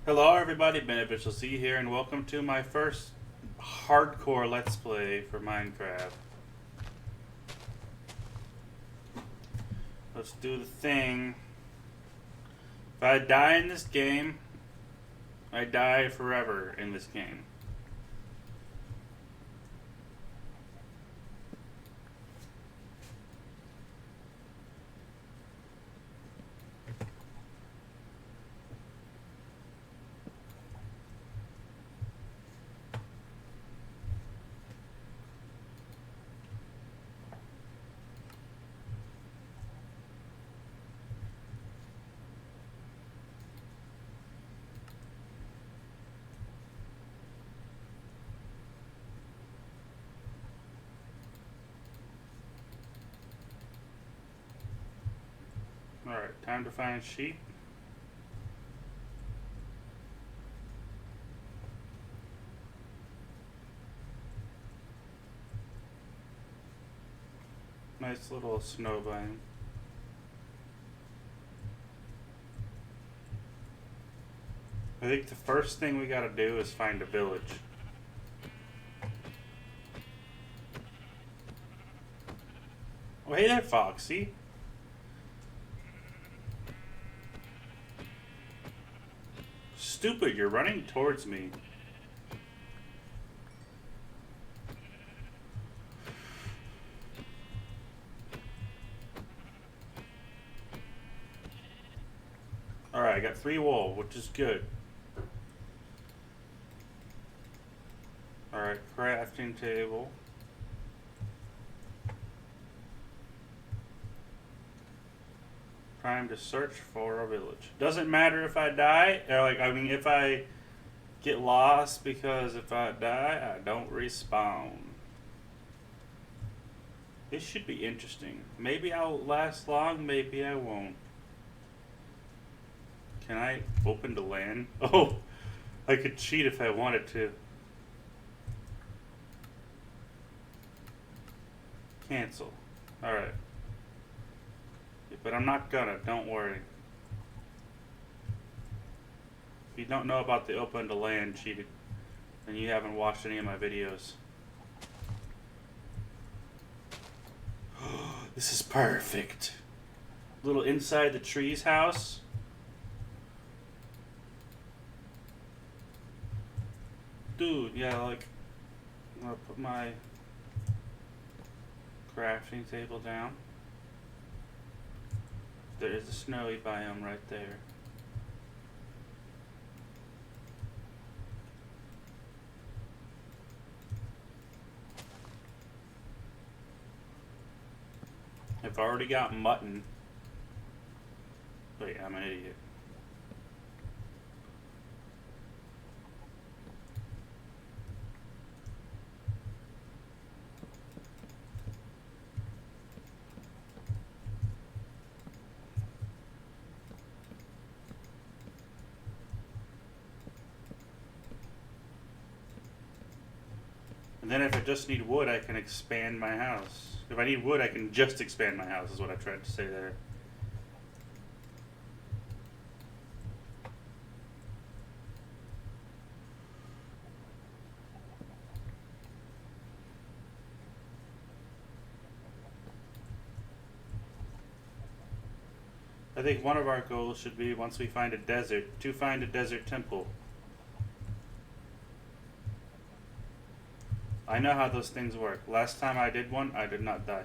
Hello everybody, Beneficial C here, and welcome to my first hardcore Let's Play for Minecraft. Let's do the thing. If I die in this game, I die forever in this game. Alright, time to find sheep. Nice little snow biome. I think the first thing we gotta do is find a village. Oh, hey there, Foxy. Stupid, you're running towards me. Alright, I got 3 wool, which is good. Alright, crafting table. Time to search for a village. Doesn't matter if I die, or if I get lost, because if I die, I don't respawn. This should be interesting. Maybe I'll last long, maybe I won't. Can I open the land? Oh, I could cheat if I wanted to. Cancel. Alright. But I'm not gonna, don't worry. If you don't know about the open to land cheated, then you haven't watched any of my videos. This is perfect. Little inside the trees house. Dude, yeah, like, I'm gonna put my crafting table down. There is a snowy biome right there. I've already got mutton. Wait, I'm an idiot. And then if I just need wood, I can expand my house. If I need wood, I can just expand my house, is what I tried to say there. I think one of our goals should be, once we find a desert, to find a desert temple. I know how those things work. Last time I did one, I did not die.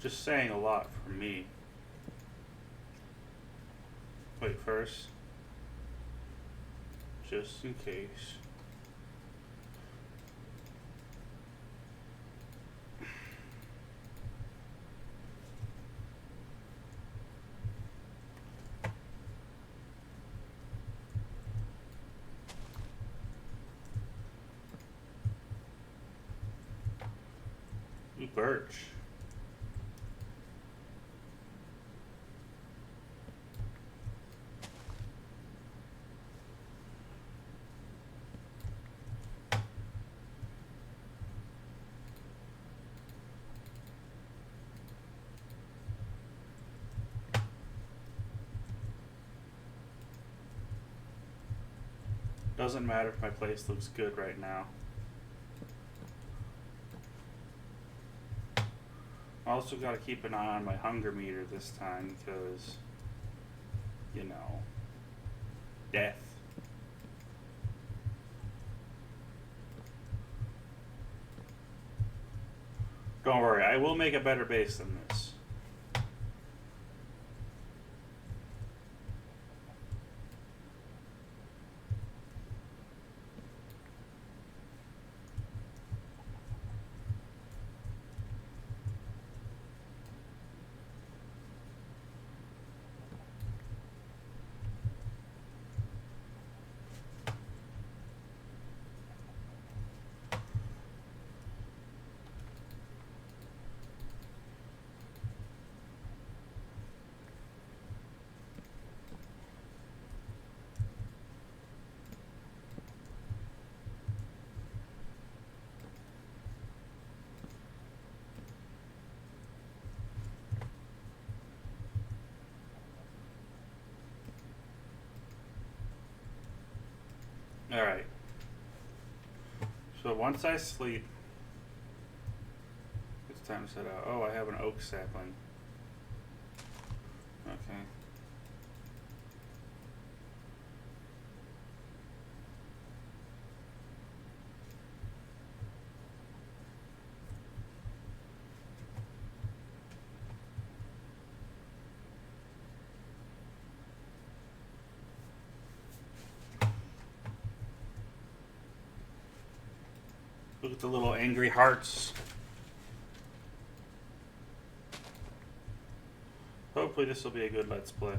Just saying a lot for me. Wait, first. Just in case. Ooh, birch. Doesn't matter if my place looks good right now. I also got to keep an eye on my hunger meter this time because, you know, death. Don't worry, I will make a better base than this. Alright. So once I sleep, it's time to set out. Oh, I have an oak sapling. Okay. Look at the little angry hearts. Hopefully this will be a good Let's Play.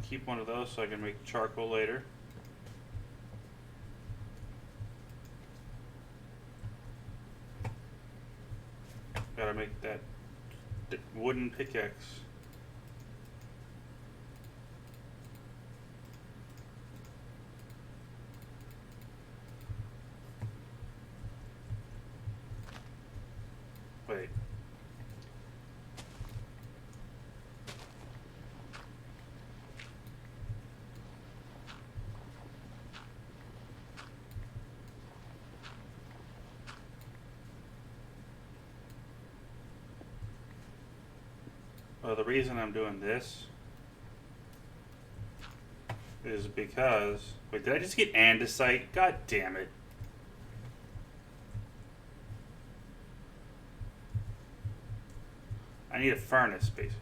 Keep one of those so I can make charcoal later. Gotta make that wooden pickaxe. Wait. Well, the reason I'm doing this is because... Wait, did I just get andesite? God damn it. I need a furnace, basically.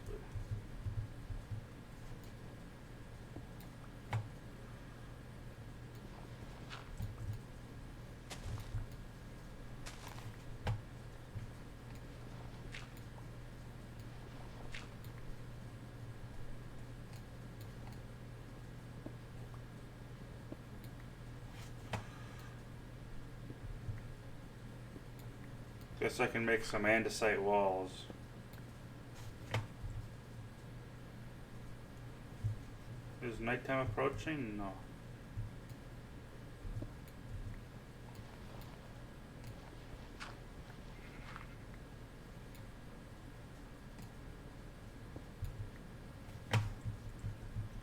Guess I can make some andesite walls. Is nighttime approaching? No.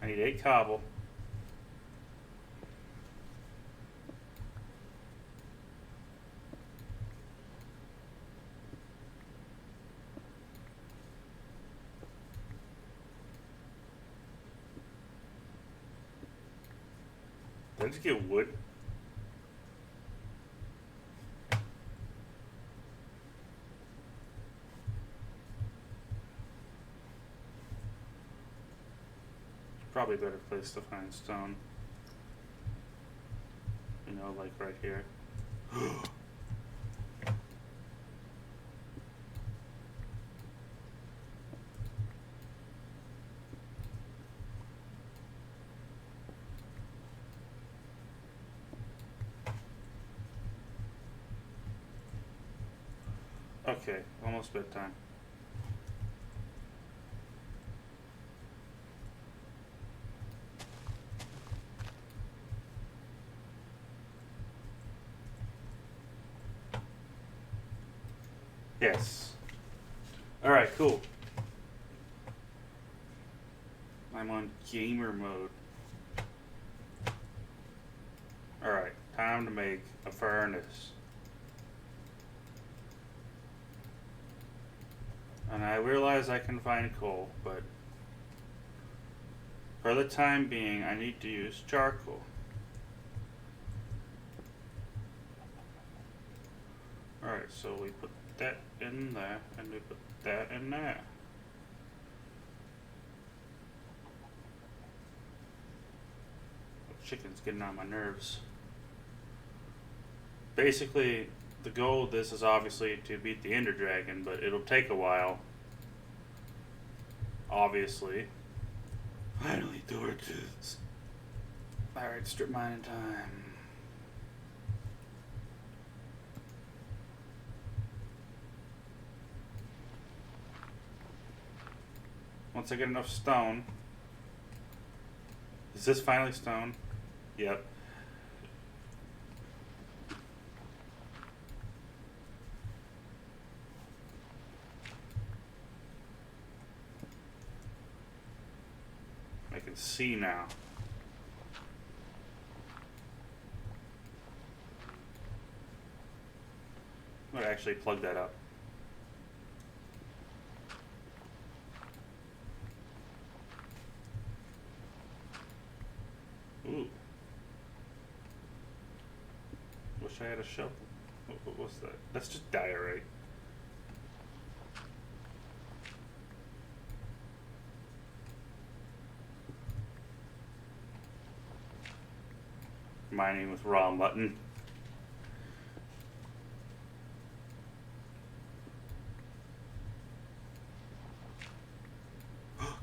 I need 8 cobble. Did I just get wood? Probably a better place to find stone. You know, like right here. Okay, almost bedtime. Yes. Alright, cool. I'm on gamer mode. Alright, time to make a furnace. And I realize I can find coal, but for the time being, I need to use charcoal. Alright, so we put that in there, and we put that in there. The chicken's getting on my nerves. Basically, the goal of this is obviously to beat the Ender Dragon, but it'll take a while. Obviously. Finally, torches. Alright, strip mining time. Once I get enough stone. Is this finally stone? Yep. I can see now. I'm gonna actually plug that up. Ooh. Wish I had a shovel. What's that? That's just diorite. Mining with raw mutton.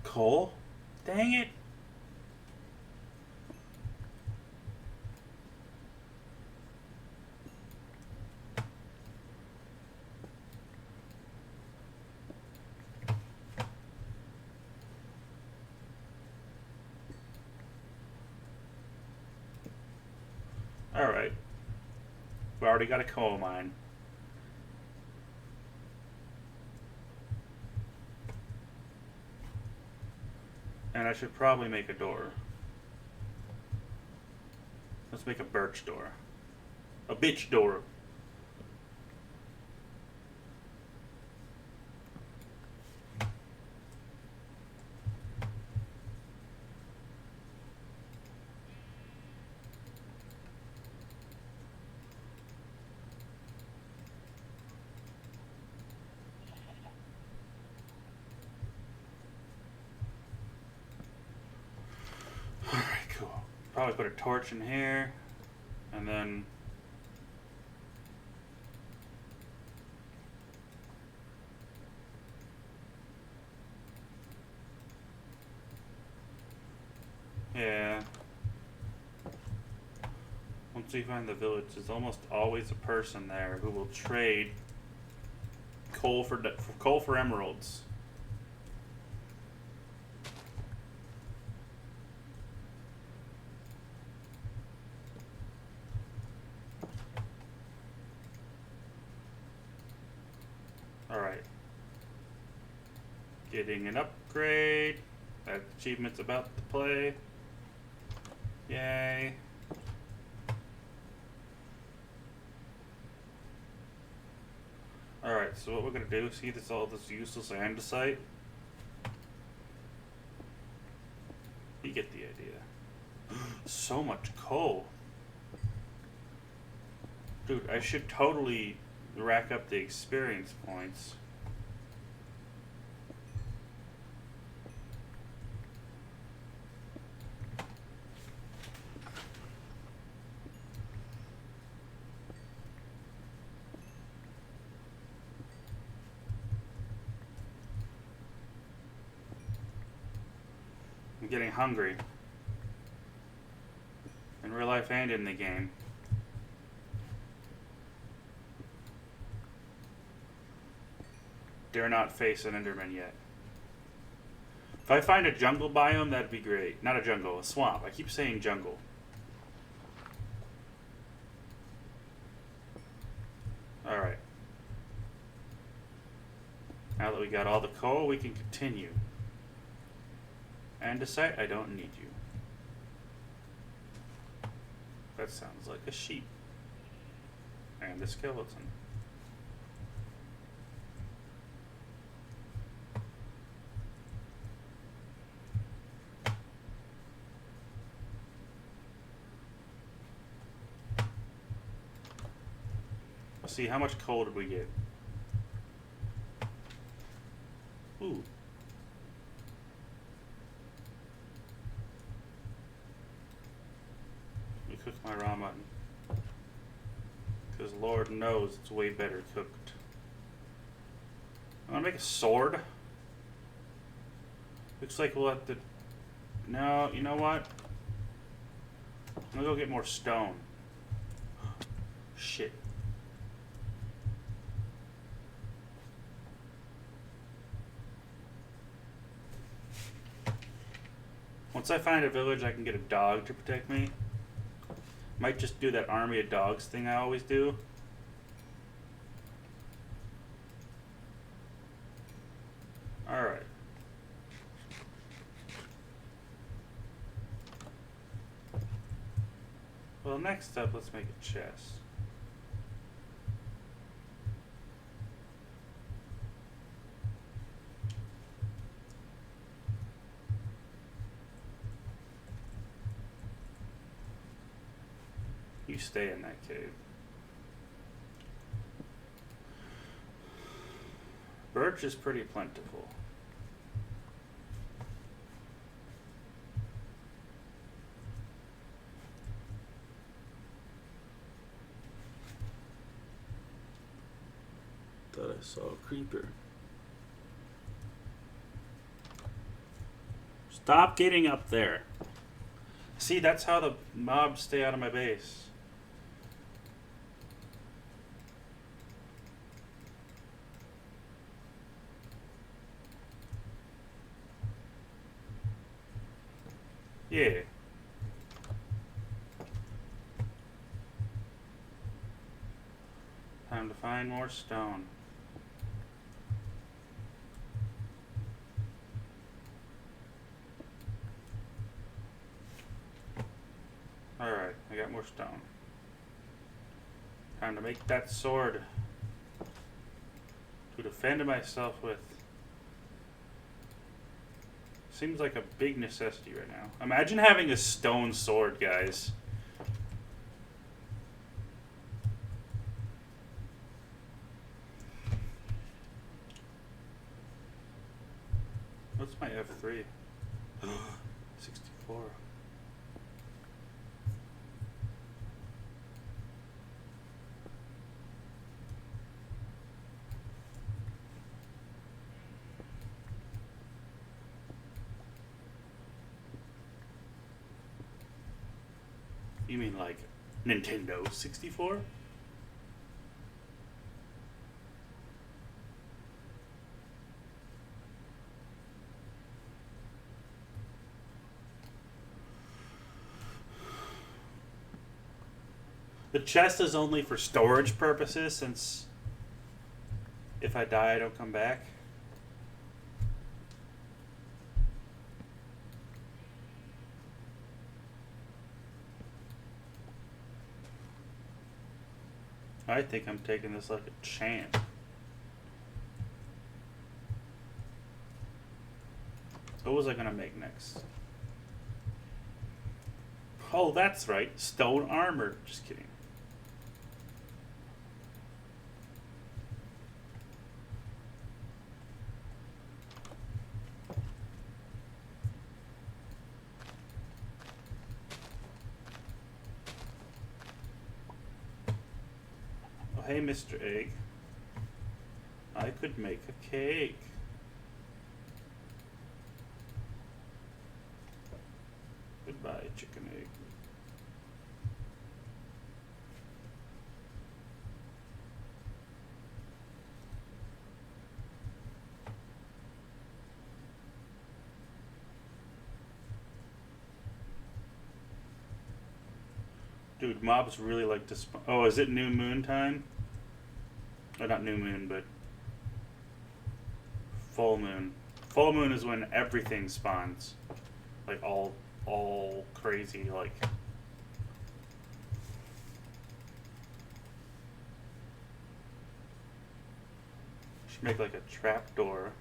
Coal? Dang it. Alright. We already got a coal mine. And I should probably make a door. Let's make a birch door. A bitch door. Alright, cool. Probably put a torch in here. And then yeah. Once we find the village, there's almost always a person there who will trade coal for emeralds. Alright. Getting an upgrade. That achievement's about to play. Yay. Alright, so what we're gonna do, see this all this useless andesite? You get the idea. So much coal. Dude, I should totally rack up the experience points. I'm getting hungry. In real life and in the game. Dare not face an Enderman yet. If I find a jungle biome, that'd be great. Not a jungle, a swamp. I keep saying jungle. Alright. Now that we got all the coal, we can continue. Andesite, I don't need you. That sounds like a sheep. And a skeleton. Let's see, how much coal did we get? Ooh. Let me cook my raw mutton. Because Lord knows it's way better cooked. I'm gonna make a sword. Looks like we'll have to... No, you know what? I'm gonna go get more stone. Shit. Once I find a village, I can get a dog to protect me. Might just do that army of dogs thing I always do. Alright. Well, next up, let's make a chest. You stay in that cave. Birch is pretty plentiful. Thought I saw a creeper. Stop getting up there. See, that's how the mobs stay out of my base. Yeah. Time to find more stone. Alright, I got more stone. Time to make that sword to defend myself with. Seems like a big necessity right now. Imagine having a stone sword, guys. What's my F3? 64. You mean like Nintendo 64? The chest is only for storage purposes, since if I die, I don't come back. I think I'm taking this like a champ. What was I gonna make next? Oh, that's right. Stone armor. Just kidding. Hey, Mr. Egg, I could make a cake. Goodbye, chicken egg. Dude, mobs really like to spawn. Oh, is it new moon time? Oh, not new moon, but full moon. Full moon is when everything spawns. Like all crazy, like. Should make like a trap door.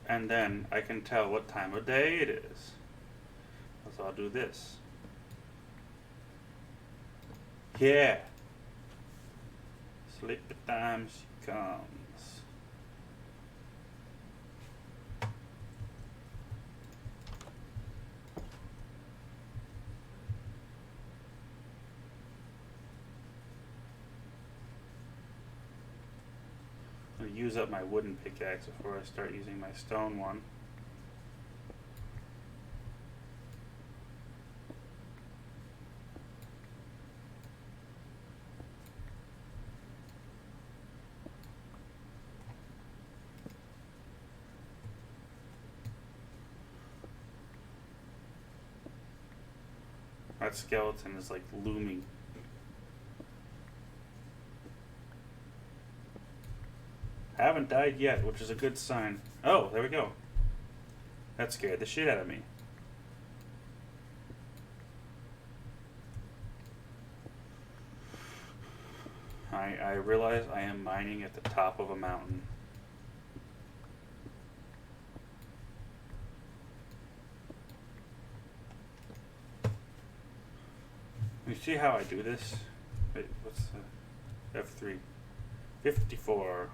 And then I can tell what time of day it is. So I'll do this. Yeah. Sleepy time she comes. I'm gonna use up my wooden pickaxe before I start using my stone one. That skeleton is like looming. I haven't died yet, which is a good sign. Oh, there we go. That scared the shit out of me. I realize I am mining at the top of a mountain. You see how I do this? Wait, what's the F3? 54.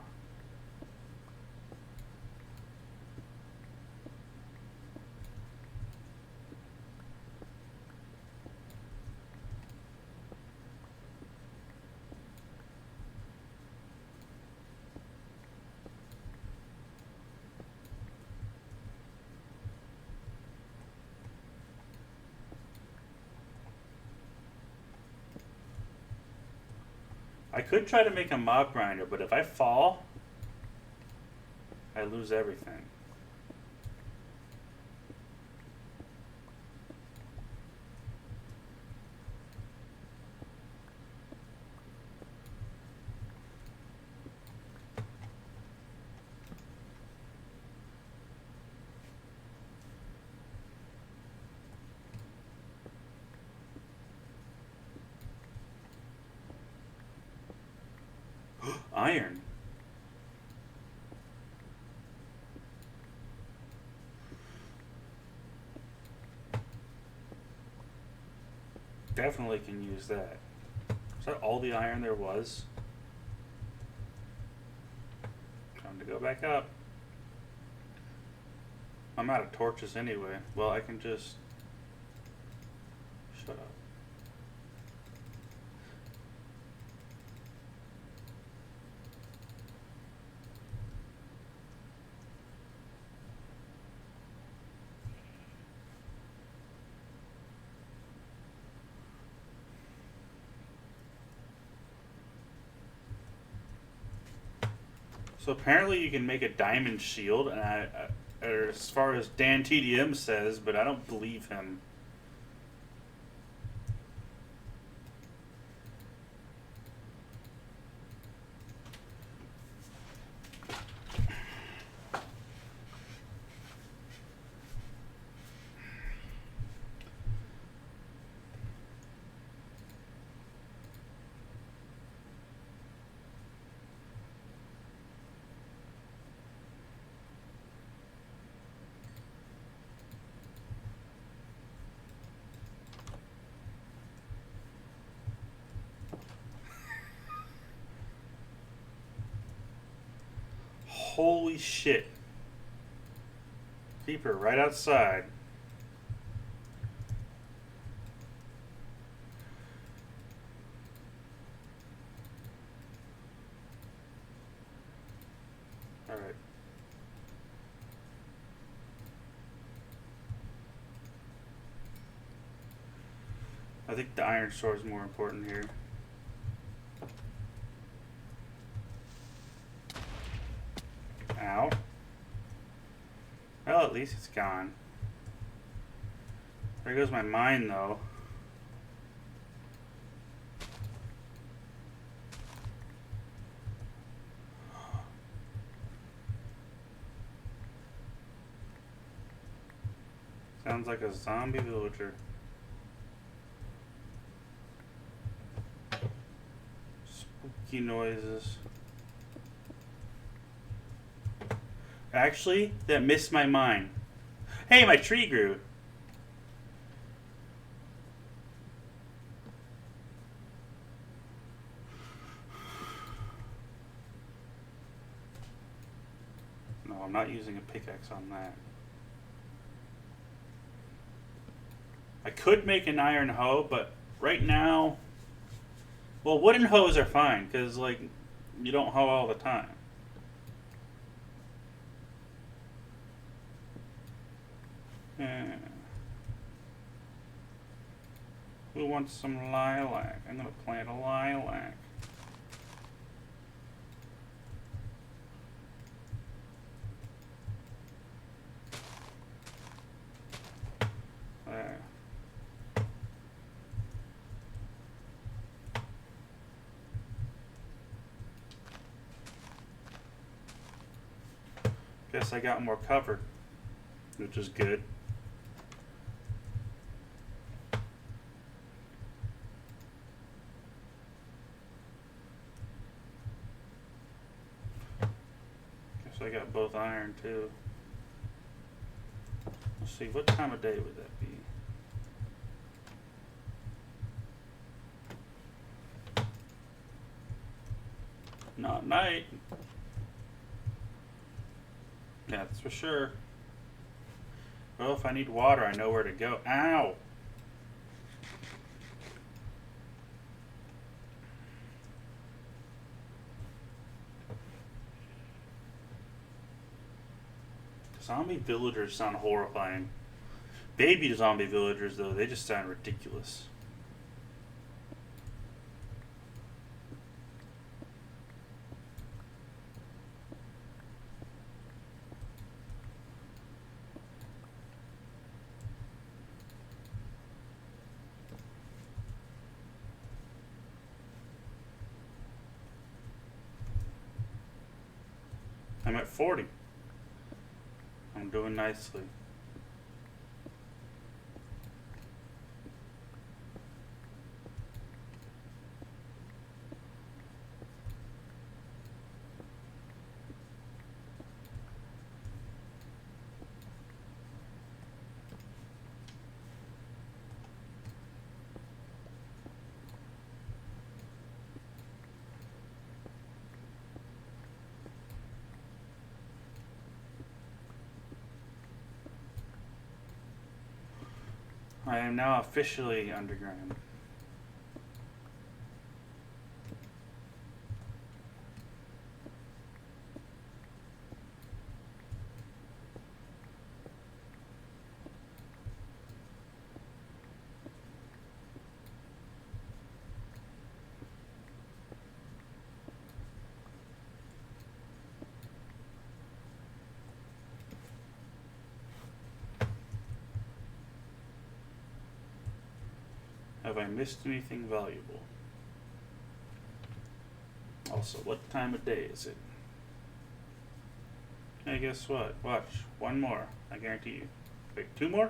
I could try to make a mob grinder, but if I fall, I lose everything. Iron. Definitely can use that. Is that all the iron there was? Time to go back up. I'm out of torches anyway. Well, I can just... Shut up. So apparently you can make a diamond shield, and or as far as Dan TDM says, but I don't believe him. Holy shit. Creeper right outside. Alright. I think the iron sword is more important here. Ow. Well, at least it's gone. There goes my mine, though. Sounds like a zombie villager. Spooky noises. Actually, that missed my mind. Hey, my tree grew. No, I'm not using a pickaxe on that. I could make an iron hoe, but right now, well, wooden hoes are fine because, like, you don't hoe all the time. Who wants some lilac? I'm gonna plant a lilac. There. Guess I got more covered, which is good. Guess I got both iron too. Let's see, what time of day would that be? Not night. Yeah, that's for sure. Well, if I need water, I know where to go. Ow! Zombie villagers sound horrifying. Baby zombie villagers, though, they just sound ridiculous. I'm at 40. I'm doing nicely. I am now officially underground. Have I missed anything valuable? Also, what time of day is it? Hey, guess what? Watch. One more. I guarantee you. Wait, two more?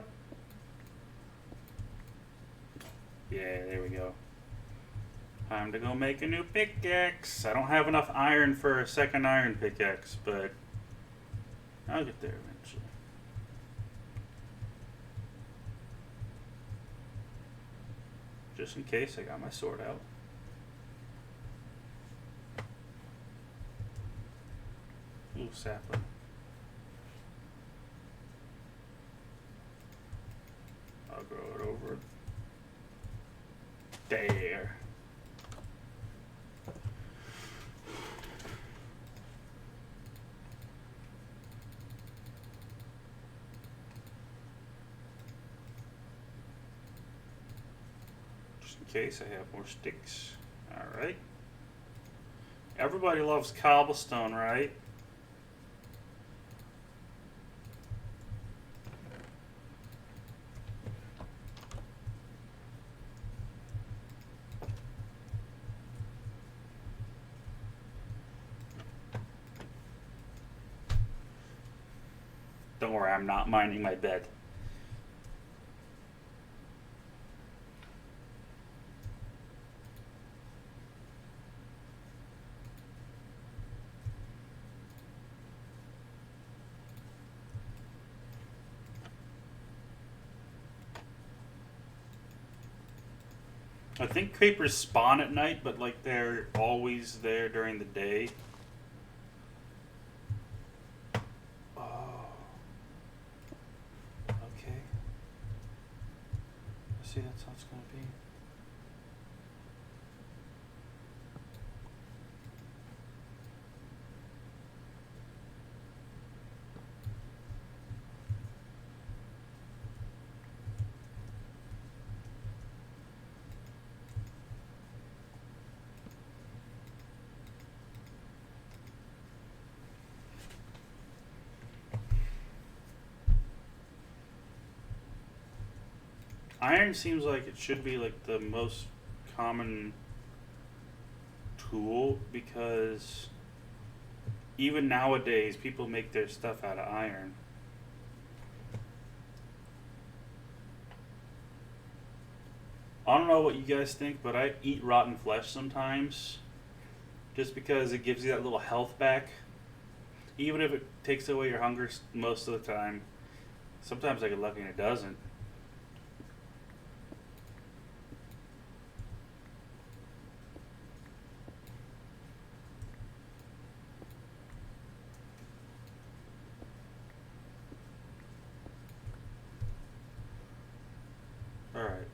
Yeah, there we go. Time to go make a new pickaxe. I don't have enough iron for a second iron pickaxe, but I'll get there eventually. Just in case, I got my sword out. Ooh, sapling. I'll grow it over there. In case I have more sticks. Alright. Everybody loves cobblestone, right? Don't worry, I'm not minding my bed. I think creepers spawn at night, but like they're always there during the day. Oh. Okay. I see that's how it's gonna be. Iron seems like it should be like the most common tool because even nowadays people make their stuff out of iron. I don't know what you guys think, but I eat rotten flesh sometimes just because it gives you that little health back. Even if it takes away your hunger most of the time. Sometimes I get lucky and it doesn't. Alright.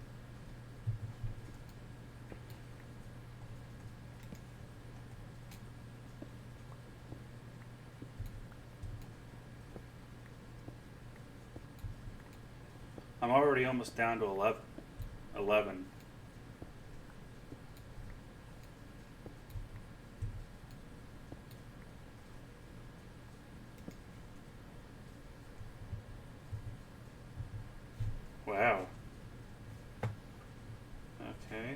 I'm already almost down to 11. Wow. Okay.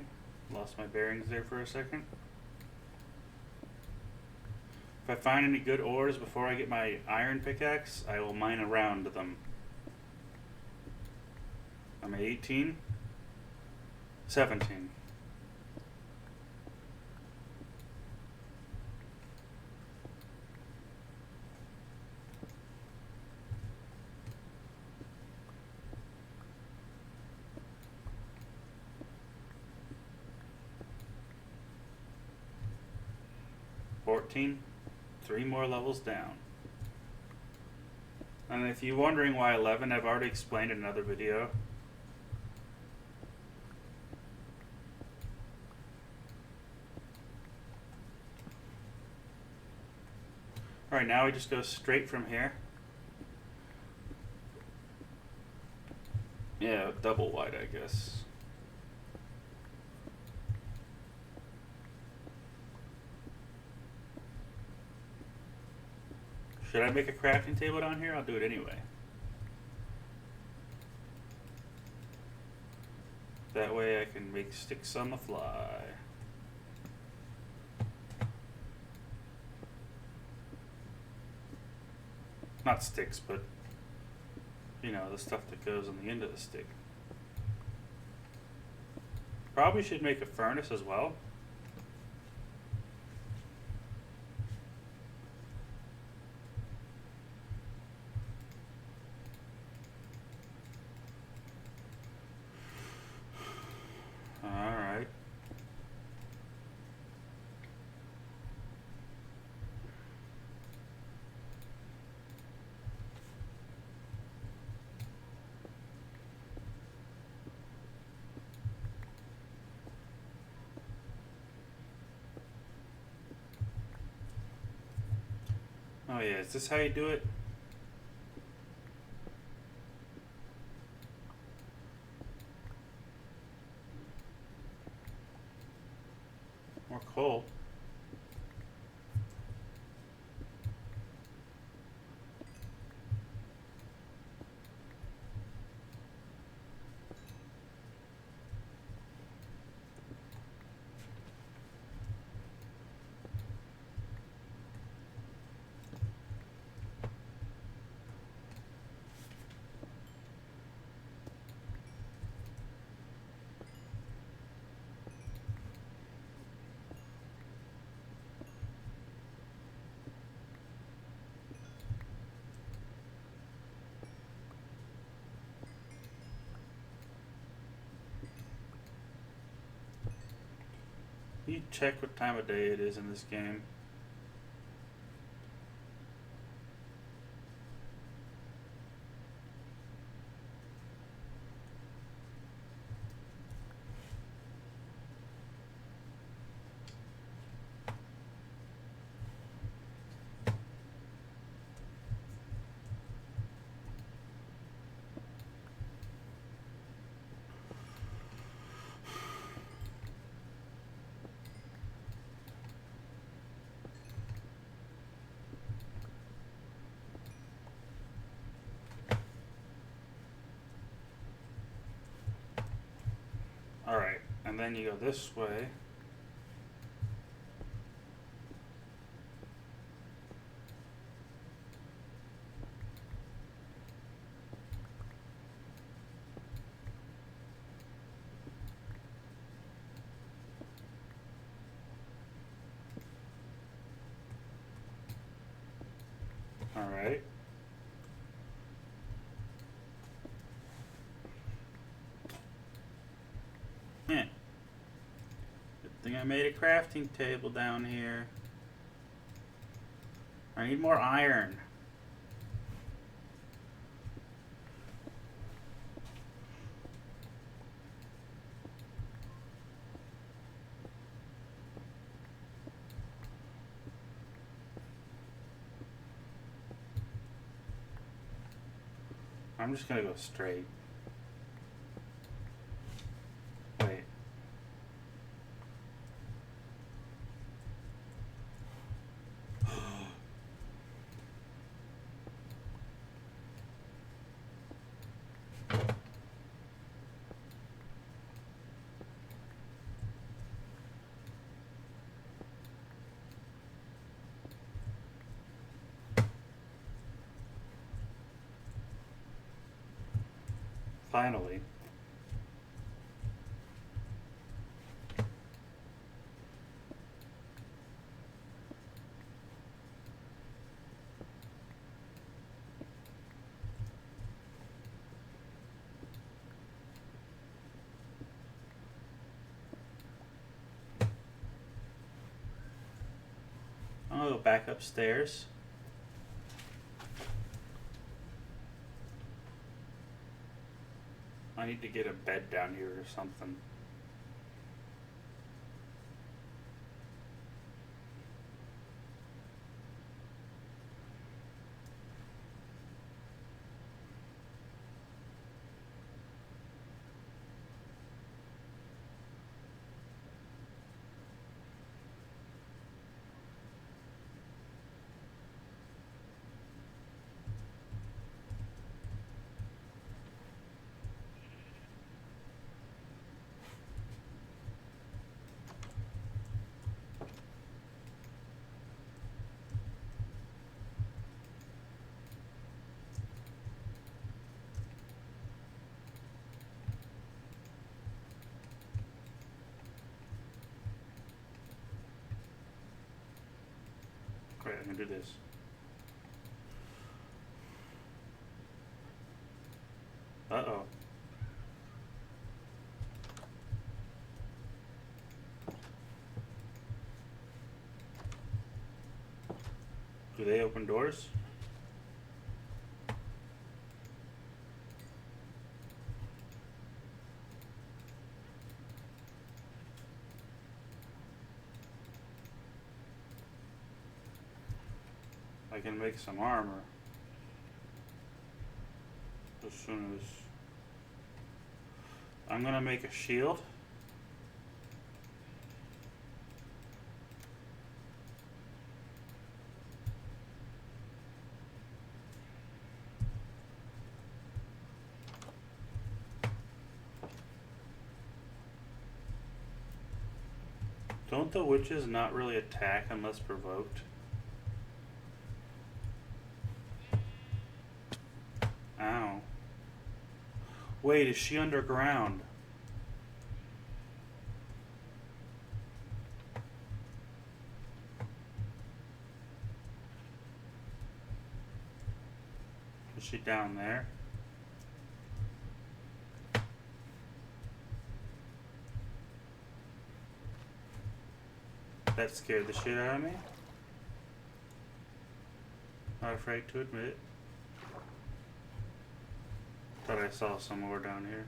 Lost my bearings there for a second. If I find any good ores before I get my iron pickaxe, I will mine around them. I'm at 18. 17. Three more levels down. And if you're wondering why 11, I've already explained in another video. Alright, now we just go straight from here. Yeah, double wide, I guess. Should I make a crafting table down here? I'll do it anyway. That way I can make sticks on the fly. Not sticks, but you know, the stuff that goes on the end of the stick. Probably should make a furnace as well. Alright. Oh yeah, is this how you do it? More coal. Can you check what time of day it is in this game? Alright, and then you go this way. Alright. Yeah. Good thing I made a crafting table down here. I need more iron. I'm just gonna go straight. Wait. Finally. I'm gonna go back upstairs. I need to get a bed down here or something. Great, I'm gonna do this. Uh-oh. Do they open doors? I can make some armor. As soon as... I'm gonna make a shield. Don't the witches not really attack unless provoked? Ow. Wait, is she underground? Is she down there? That scared the shit out of me. Not afraid to admit. Thought I saw some more down here.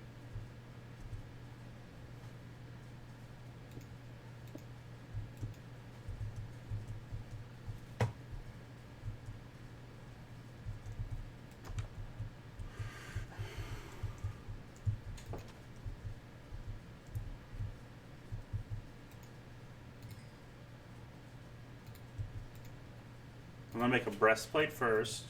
I'm gonna make a breastplate first.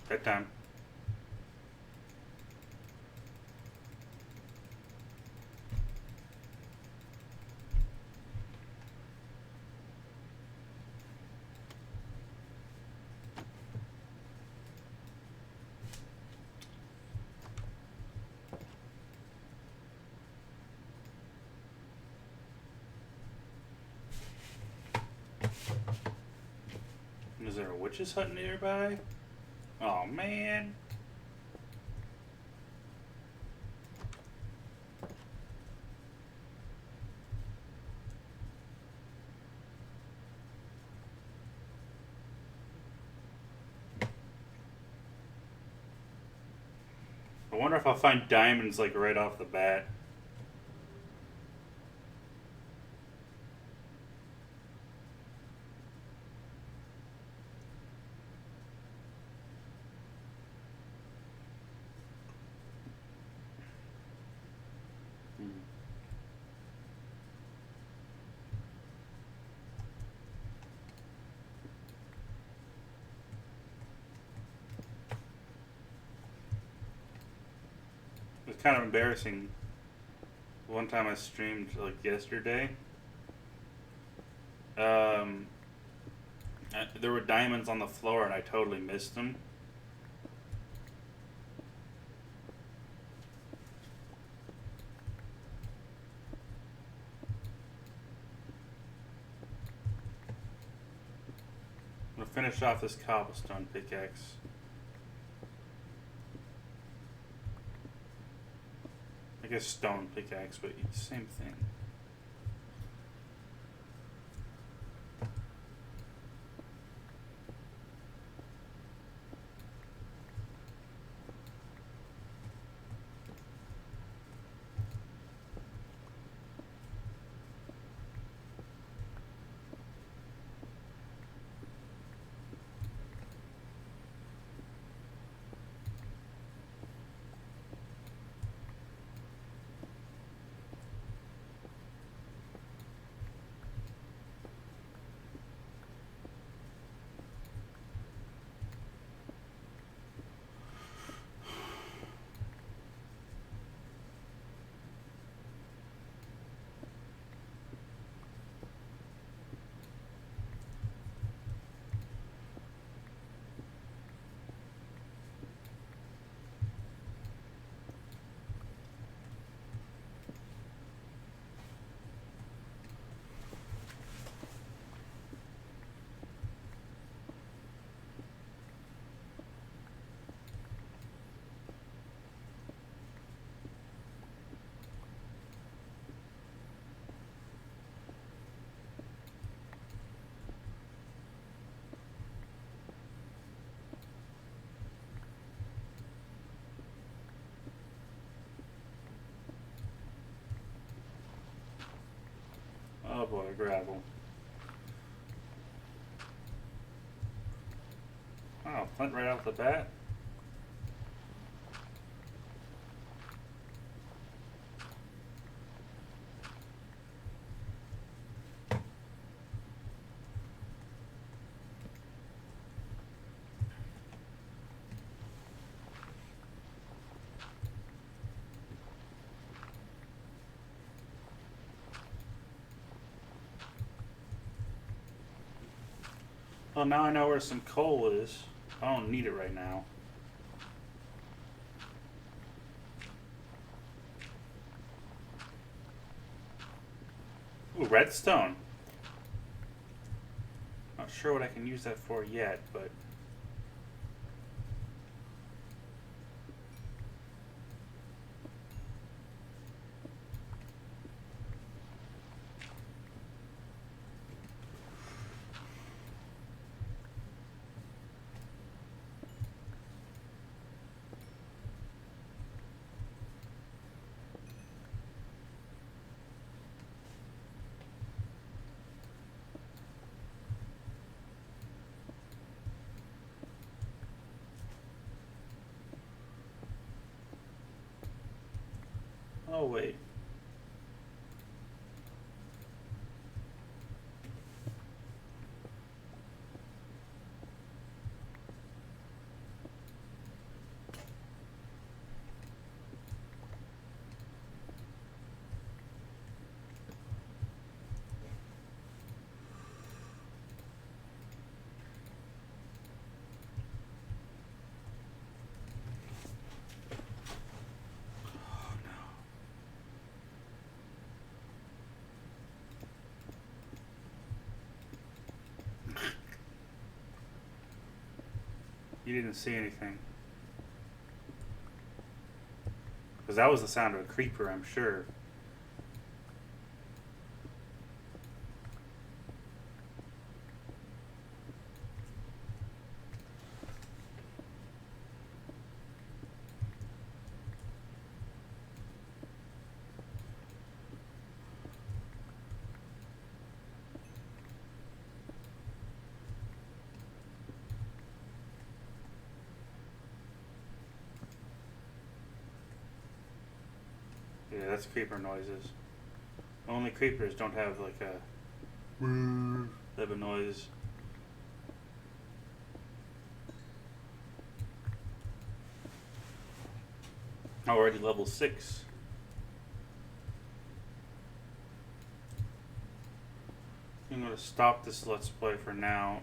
That time. Is there a witch's hut nearby? Oh man. I wonder if I'll find diamonds like right off the bat. It's kind of embarrassing. One time I streamed like yesterday. There were diamonds on the floor and I totally missed them. I'm gonna finish off this cobblestone pickaxe. I guess stone pickaxe, but it's the same thing. Oh boy, gravel. Wow, flint right off the bat. Well, now I know where some coal is. I don't need it right now. Ooh, redstone. Not sure what I can use that for yet, but Oh, wait. You didn't see anything. Because that was the sound of a creeper, I'm sure. Yeah, that's creeper noises. Only creepers don't have like a type of noise. Already level 6. I'm going to stop this Let's Play for now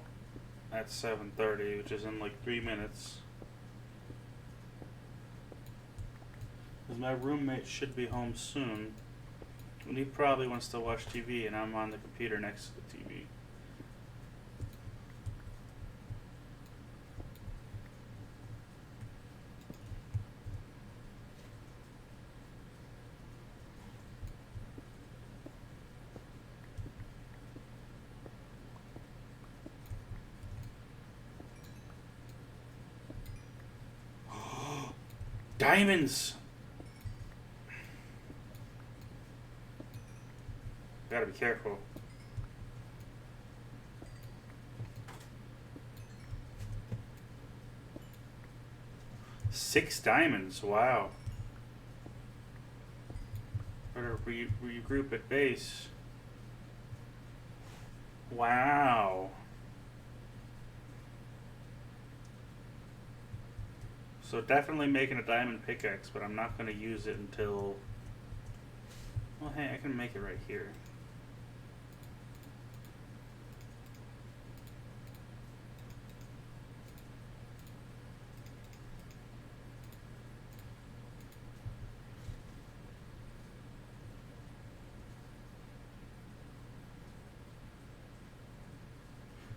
at 7:30, which is in like 3 minutes. Because my roommate should be home soon. And he probably wants to watch TV, and I'm on the computer next to the TV. Diamonds! Gotta be careful. Six diamonds, wow. Better regroup at base. Wow. So definitely making a diamond pickaxe, but I'm not going to use it until... Well, hey, I can make it right here.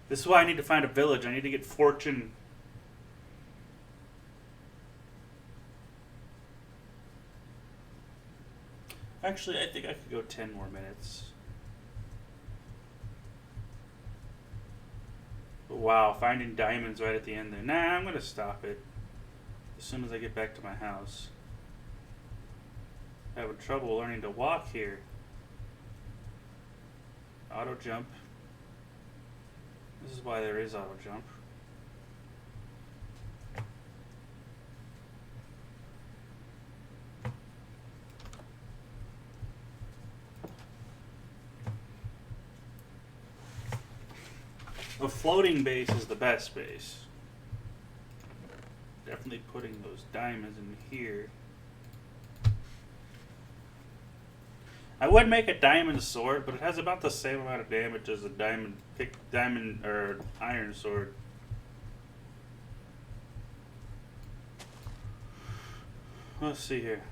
This is why I need to find a village. I need to get fortune. Actually, I think I could go 10 more minutes. But wow, finding diamonds right at the end there. Nah, I'm going to stop it as soon as I get back to my house. I'm having trouble learning to walk here. Auto jump. This is why there is auto jump. A floating base is the best base. Definitely putting those diamonds in here. I would make a diamond sword, but it has about the same amount of damage as a diamond or iron sword. Let's see here.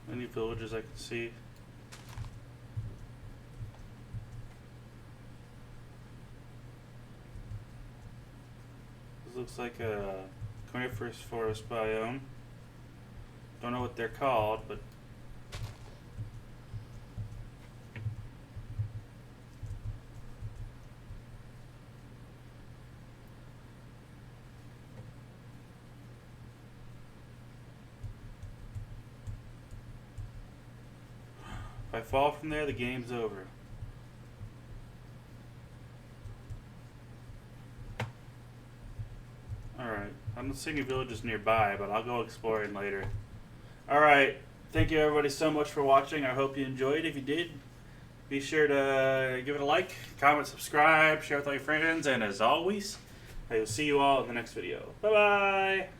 Any villages I can see? This looks like a coniferous forest biome. Don't know what they're called, but if I fall from there, the game's over. Alright, I don't see any villages nearby, but I'll go exploring later. Alright, thank you everybody so much for watching. I hope you enjoyed. If you did, be sure to give it a like, comment, subscribe, share with all your friends, and as always, I will see you all in the next video. Bye-bye!